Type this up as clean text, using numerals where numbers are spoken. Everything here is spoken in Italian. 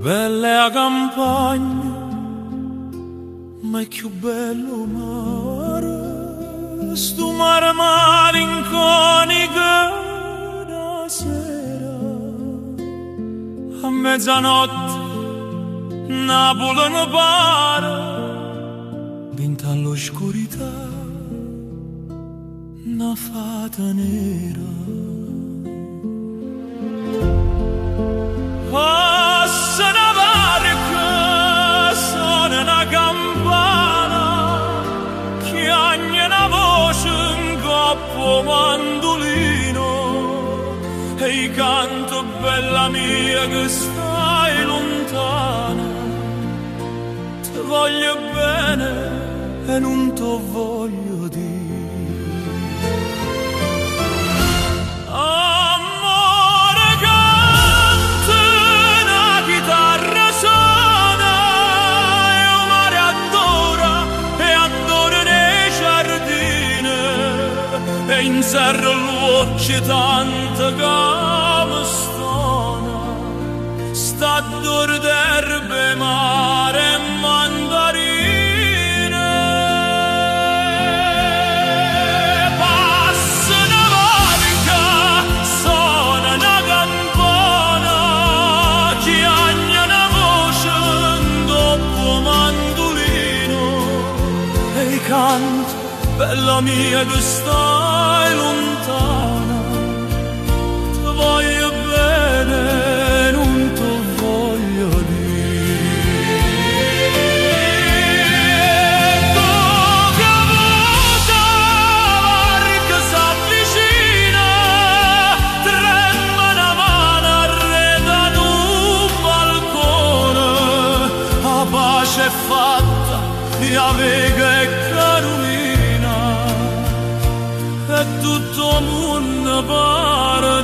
Bella la campagna, ma è più bello mare, sto mare malinconico da sera. A mezzanotte Napoli ne pare, vinta all'oscurità, una fata nera. Passa una barca, suona una campana, chiagna una voce in coppo mandolino, e canto bella mia che stai lontana, ti voglio bene e non ti voglio dire. In serra l'occhio tanta camastona, sta d'ore d'erbe, mare e mandarine. Passa una barca, suona una campana, chiagna una voce in doppio mandolino, e canto bella mia che stai lontana, ti voglio bene, non ti voglio dire. Poca volta la barca s'avvicina, trema una mano arreda d'un balcone, la pace è fatta, la vega è Carolina, e tutto il mondo pare